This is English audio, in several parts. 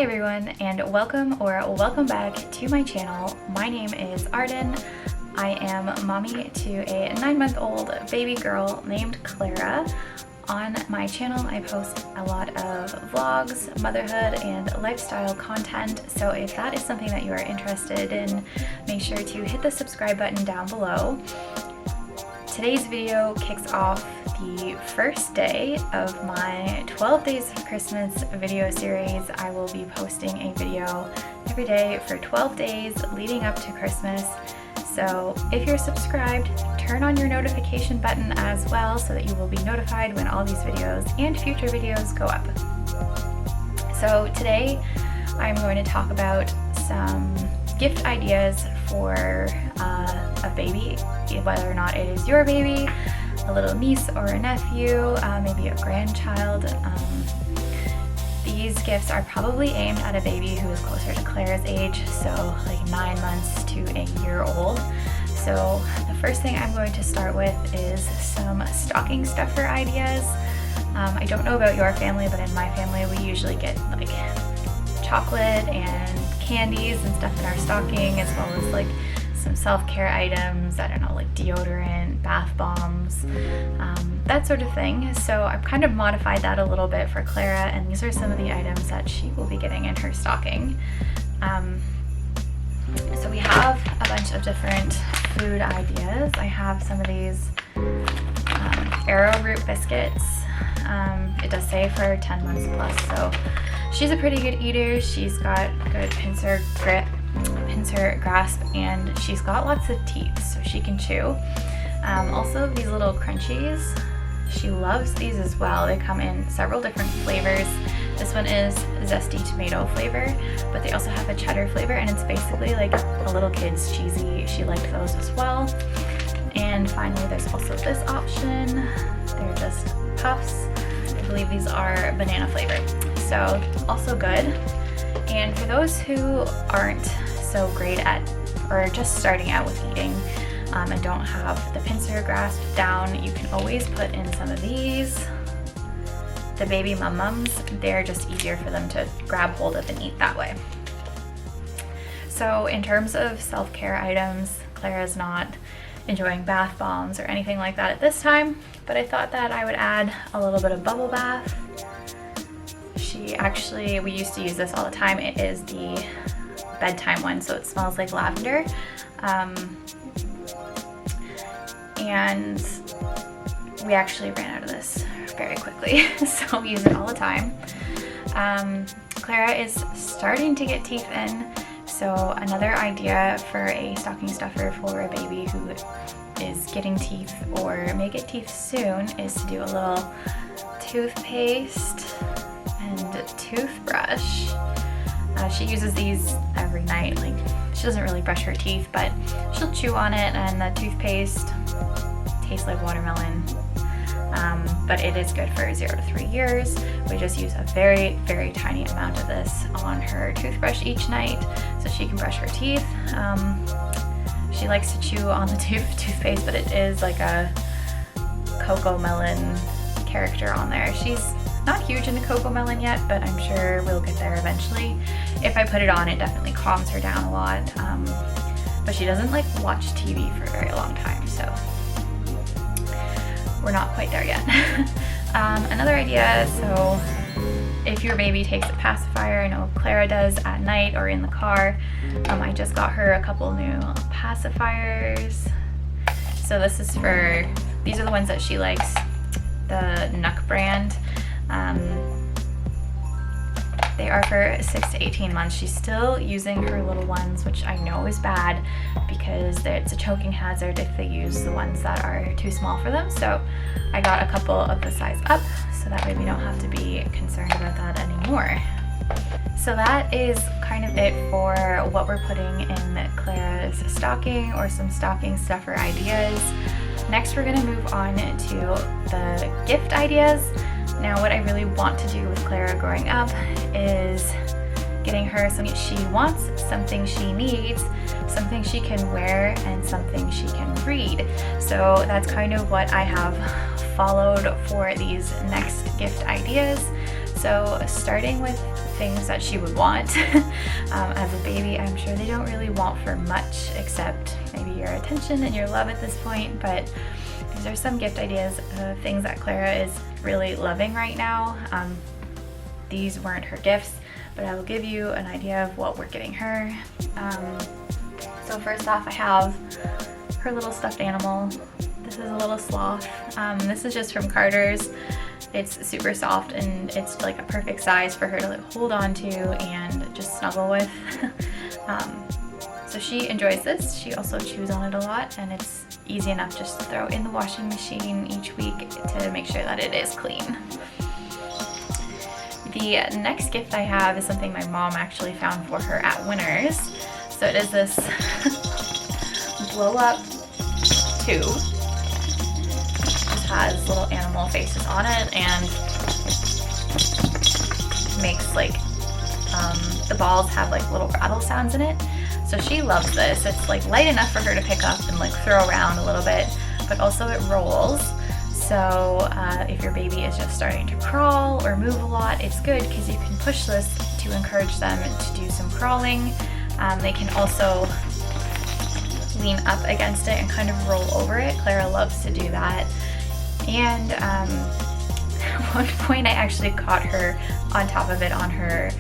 everyone, and welcome back to my channel. My name is Arden. I am mommy to a 9-month-old baby girl named Clara. On my channel I post a lot of vlogs, motherhood, and lifestyle content, so if that is something that you are interested in, make sure to hit the subscribe button down below. Today's video kicks off the first day of my 12 Days of Christmas video series. I will be posting a video every day for 12 days leading up to Christmas. So if you're subscribed, turn on your notification button as well so that you will be notified when all these videos and future videos go up. So today I'm going to talk about some gift ideas for a baby, whether or not it is your baby, a little niece or a nephew, maybe a grandchild. These gifts are probably aimed at a baby who is closer to Clara's age, so like 9 months to a year old. So the first thing I'm going to start with is some stocking stuffer ideas. I don't know about your family, but in my family we usually get like chocolate and candies and stuff in our stocking, as well as like some self-care items, I don't know, like deodorant, bath bombs, that sort of thing. So I've kind of modified that a little bit for Clara, and these are some of the items that she will be getting in her stocking. So we have a bunch of different food ideas. I have some of these arrowroot biscuits. It does say for 10 months plus, so she's a pretty good eater. She's got good pincer grasp, and she's got lots of teeth, so she can chew. Also these little crunchies, she loves these as well. They come in several different flavors. This one is zesty tomato flavor, but they also have a cheddar flavor, and it's basically like a little kid's cheesy. She liked those as well. And finally there's also this option. They're just puffs. I believe these are banana flavored, so also good. And for those who aren't so great at, or just starting out with eating, and don't have the pincer grasp down, you can always put in some of these, the baby mums. They're just easier for them to grab hold of and eat that way. So in terms of self-care items, Clara's not enjoying bath bombs or anything like that at this time, but I thought that I would add a little bit of bubble bath. We used to use this all the time. It is the bedtime one, so it smells like lavender. And we actually ran out of this very quickly, so we use it all the time. Clara is starting to get teeth in, so another idea for a stocking stuffer for a baby who is getting teeth or may get teeth soon is to do a little toothpaste and toothbrush. She uses these every night. Like, she doesn't really brush her teeth, but she'll chew on it, and the toothpaste tastes like watermelon. But it is good for 0 to 3 years. We just use a very, very tiny amount of this on her toothbrush each night so she can brush her teeth. She likes to chew on the toothpaste, but it is like a cocoa melon character on there. She's not huge into cocoa melon yet, but I'm sure we'll get there eventually. If I put it on, it definitely calms her down a lot. But she doesn't like watch TV for a very long time, so we're not quite there yet. Another idea, so if your baby takes a pacifier, I know Clara does at night or in the car. I just got her a couple new pacifiers. So these are the ones that she likes, the Nuck brand. They are for 6 to 18 months. She's still using her little ones, which I know is bad because it's a choking hazard if they use the ones that are too small for them. So I got a couple of the size up, so that way we don't have to be concerned about that anymore. So that is kind of it for what we're putting in Clara's stocking, or some stocking stuffer ideas. Next, we're gonna move on to the gift ideas. Now, what I really want to do with Clara growing up is getting her something she wants, something she needs, something she can wear, and something she can read. So that's kind of what I have followed for these next gift ideas. So starting with things that she would want. As a baby, I'm sure they don't really want for much except maybe your attention and your love at this point, but these are some gift ideas of things that Clara is really loving right now. These weren't her gifts, but I will give you an idea of what we're getting her. So first off, I have her little stuffed animal. This is a little sloth. This is just from Carter's. It's super soft and it's like a perfect size for her to like hold on to and just snuggle with. So she enjoys this. She also chews on it a lot, and it's easy enough just to throw in the washing machine each week to make sure that it is clean. The next gift I have is something my mom actually found for her at Winners. So it is this blow up tube. It has little animal faces on it and makes like, the balls have like little rattle sounds in it. So she loves this. It's like light enough for her to pick up and like throw around a little bit, but also it rolls. So if your baby is just starting to crawl or move a lot, it's good because you can push this to encourage them to do some crawling. They can also lean up against it and kind of roll over it. Clara loves to do that. And at one point I actually caught her on top of it on her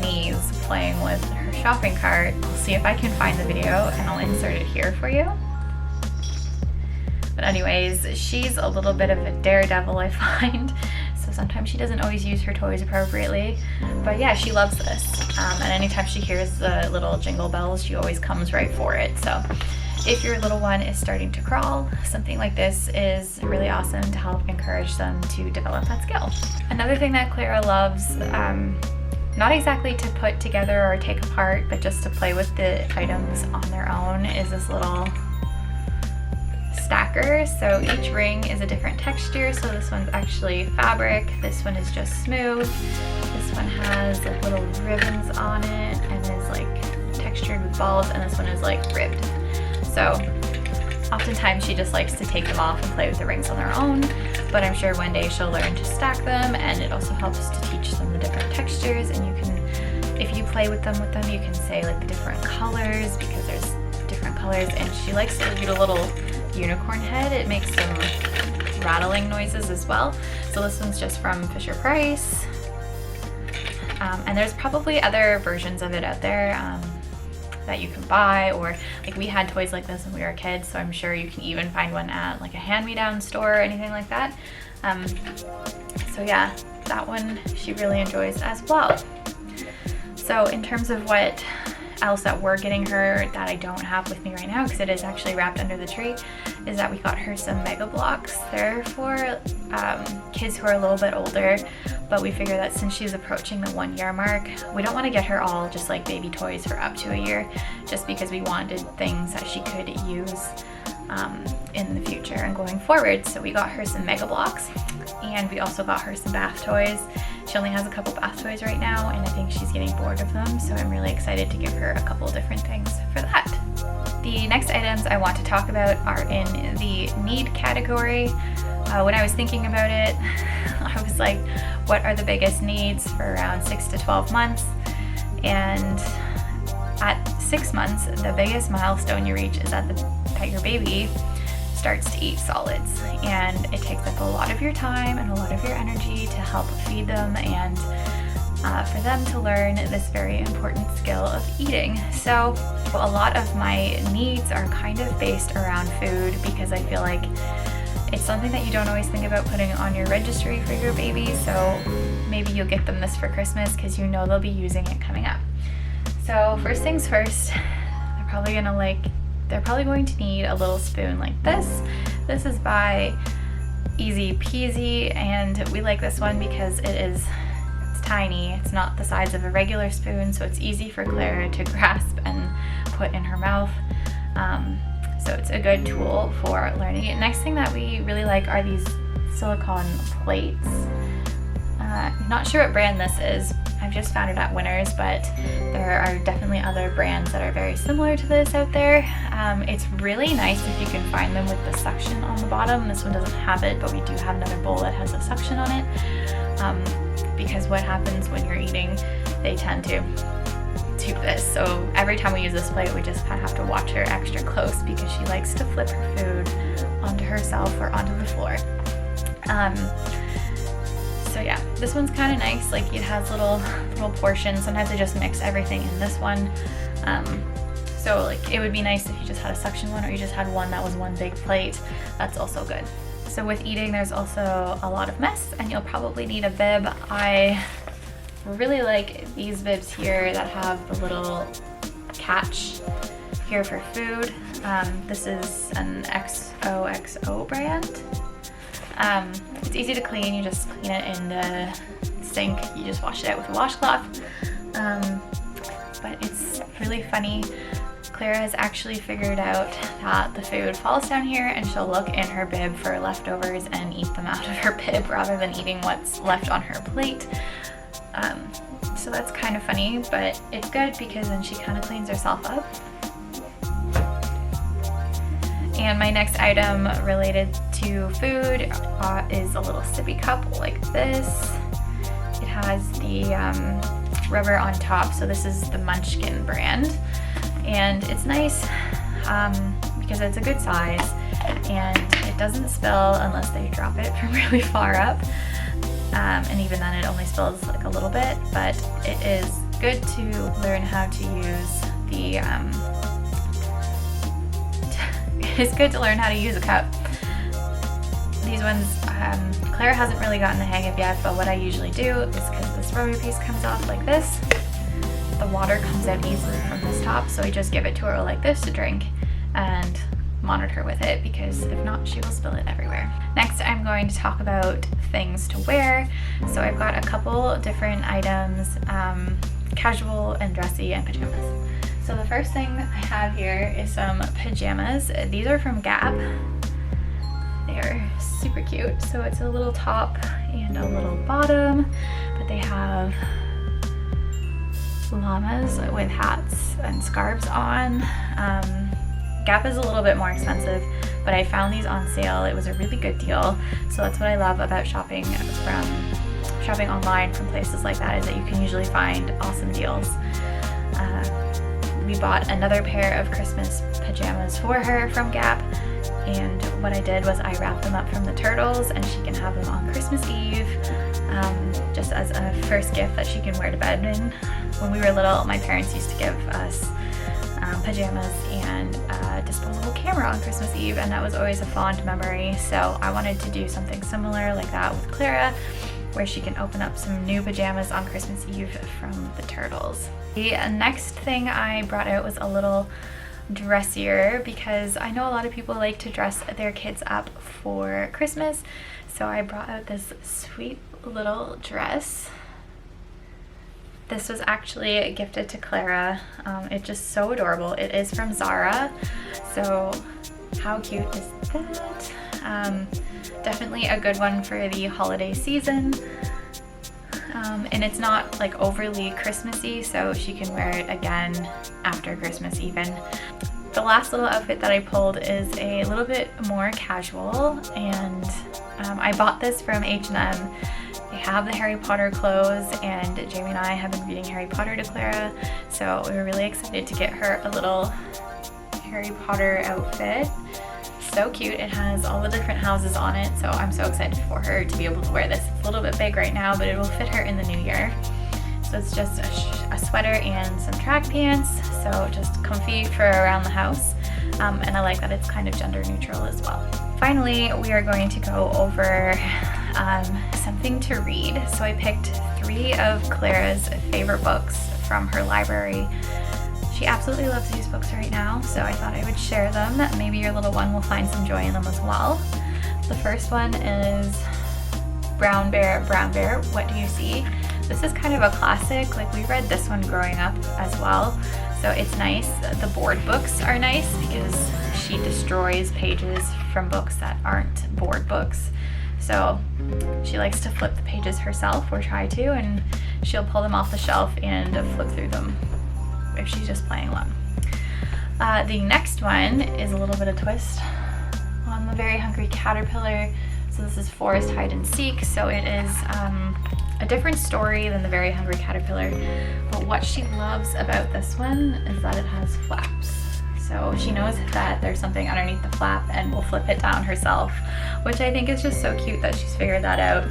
knees playing with her shopping cart. I'll see if I can find the video and I'll insert it here for you. But anyways, she's a little bit of a daredevil, I find. So sometimes she doesn't always use her toys appropriately. But yeah, she loves this. And anytime she hears the little jingle bells, she always comes right for it. So if your little one is starting to crawl, something like this is really awesome to help encourage them to develop that skill. Another thing that Clara loves, not exactly to put together or take apart, but just to play with the items on their own, is this little stacker. So each ring is a different texture. So this one's actually fabric, this one is just smooth, this one has like little ribbons on it and is like textured with balls, and this one is like ribbed. So oftentimes she just likes to take them off and play with the rings on their own, but I'm sure one day she'll learn to stack them, and it also helps to teach them the different textures. And you can, if you play with them, you can say like the different colors, because there's different colors. And she likes to do a little unicorn head. It makes some rattling noises as well. So this one's just from Fisher-Price. And there's probably other versions of it out there that you can buy, or like we had toys like this when we were kids, so I'm sure you can even find one at like a hand-me-down store or anything like that. So yeah, that one she really enjoys as well. So in terms of what else that we're getting her that I don't have with me right now, because it is actually wrapped under the tree, is that we got her some Mega Blocks. They're for kids who are a little bit older, but we figure that since she's approaching the 1 year mark, we don't want to get her all just like baby toys for up to a year, just because we wanted things that she could use in the future and going forward. So we got her some Mega Blocks, and we also got her some bath toys. She only has a couple bath toys right now, and I think she's getting bored of them, so I'm really excited to give her a couple different things for that. The next items I want to talk about are in the need category. When I was thinking about it, I was like, what are the biggest needs for around 6 to 12 months? And at 6 months, the biggest milestone you reach is that your baby starts to eat solids, and it takes up a lot of your time and a lot of your energy to help feed them and for them to learn this very important skill of eating. So a lot of my needs are kind of based around food, because I feel like it's something that you don't always think about putting on your registry for your baby. So maybe you'll get them this for Christmas because you know they'll be using it coming up. So first things first, they're probably going to need a little spoon like this. This is by Easy Peasy, and we like this one because it's tiny. It's not the size of a regular spoon, so it's easy for Clara to grasp and put in her mouth. So it's a good tool for learning it. Next thing that we really like are these silicone plates. Not sure what brand this is. I've just found it at Winners, but there are definitely other brands that are very similar to this out there. It's really nice if you can find them with the suction on the bottom. This one doesn't have it, but we do have another bowl that has a suction on it. because what happens when you're eating, they tend to do this. So every time we use this plate, we just kind of have to watch her extra close because she likes to flip her food onto herself or onto the floor. So yeah, this one's kind of nice. Like it has little portions. Sometimes I just mix everything in this one. So like it would be nice if you just had a suction one, or you just had one that was one big plate. That's also good. So with eating, there's also a lot of mess, and you'll probably need a bib. I really like these bibs here that have the little catch here for food. This is an XOXO brand. It's easy to clean. You just clean it in the sink. You just wash it out with a washcloth. But it's really funny. Clara has actually figured out that the food falls down here, and she'll look in her bib for leftovers and eat them out of her bib rather than eating what's left on her plate. So that's kind of funny, but it's good because then she kind of cleans herself up. And my next item related to food is a little sippy cup like this. It has the rubber on top, so this is the Munchkin brand. And it's nice because it's a good size and it doesn't spill unless they drop it from really far up. And even then it only spills like a little bit, but it is good to learn how to use the, it's good to learn how to use a cup. These ones, Clara hasn't really gotten the hang of yet, but what I usually do is, because this rubber piece comes off like this, the water comes out easily from this top, so I just give it to her like this to drink and monitor her with it, because if not, she will spill it everywhere. Next, I'm going to talk about things to wear. So I've got a couple different items, casual and dressy and pajamas. So the first thing I have here is some pajamas. These are from Gap. They're super cute. So it's a little top and a little bottom, but they have llamas with hats and scarves on. Gap is a little bit more expensive, but I found these on sale. It was a really good deal. So that's what I love about shopping online from places like that, is that you can usually find awesome deals. We bought another pair of Christmas pajamas for her from Gap, and what I did was I wrapped them up from the turtles, and she can have them on Christmas Eve, just as a first gift that she can wear to bed in. When we were little, my parents used to give us pajamas and a disposable camera on Christmas Eve, and that was always a fond memory. So I wanted to do something similar like that with Clara, where she can open up some new pajamas on Christmas Eve from the turtles. The next thing I brought out was a little dressier, because I know a lot of people like to dress their kids up for Christmas. So I brought out this sweet little dress. This was actually gifted to Clara. It's just so adorable. It is from Zara, so how cute is that? Definitely a good one for the holiday season. And it's not like overly Christmassy, so she can wear it again after Christmas even. The last little outfit that I pulled is a little bit more casual, and I bought this from H&M. They have the Harry Potter clothes, and Jamie and I have been reading Harry Potter to Clara, so we were really excited to get her a little Harry Potter outfit. So cute. It has all the different houses on it, so I'm so excited for her to be able to wear this. It's a little bit big right now, but it will fit her in the new year. So it's just a sweater and some track pants, so just comfy for around the house. And I like that it's kind of gender neutral as well. Finally, we are going to go over something to read. So I picked 3 of Clara's favorite books from her library. She absolutely loves these books right now, so I thought I would share them. Maybe your little one will find some joy in them as well. The first one is Brown Bear, What Do You See? This is kind of a classic. Like, we read this one growing up as well, so it's nice. The board books are nice because she destroys pages from books that aren't board books. So she likes to flip the pages herself, or try to, and she'll pull them off the shelf and flip through them if she's just playing along. The next one is a little bit of twist on the Very Hungry Caterpillar. So this is Forest Hide and Seek. So it is a different story than the Very Hungry Caterpillar, but what she loves about this one is that it has flaps. So she knows that there's something underneath the flap and will flip it down herself, which I think is just so cute that she's figured that out.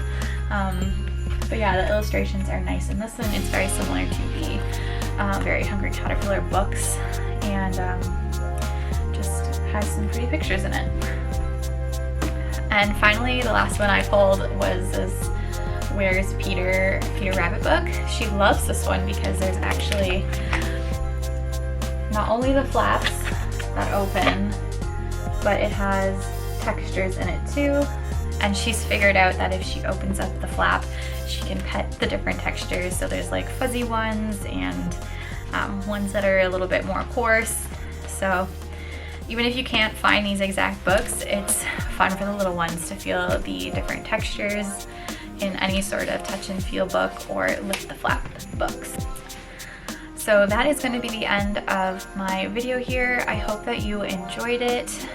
But yeah, the illustrations are nice in this one. It's very similar to the Very Hungry Caterpillar books, and just has some pretty pictures in it. And finally, the last one I pulled was this Where's Peter Rabbit book. She loves this one because there's actually not only the flaps that open, but it has textures in it too. And she's figured out that if she opens up the flap, she can pet the different textures. So there's like fuzzy ones and ones that are a little bit more coarse. So even if you can't find these exact books, it's fun for the little ones to feel the different textures in any sort of touch and feel book or lift the flap books. So that is going to be the end of my video here. I hope that you enjoyed it.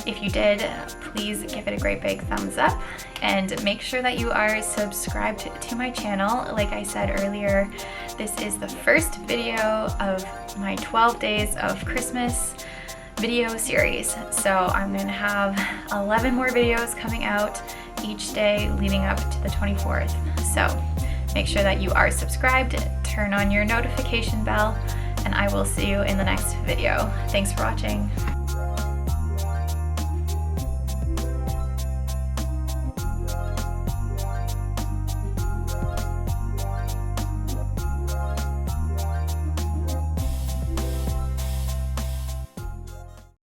If you did, please give it a great big thumbs up and make sure that you are subscribed to my channel. Like I said earlier, this is the first video of my 12 days of Christmas video series. So I'm going to have 11 more videos coming out each day leading up to the 24th. So make sure that you are subscribed, turn on your notification bell, and I will see you in the next video. Thanks for watching.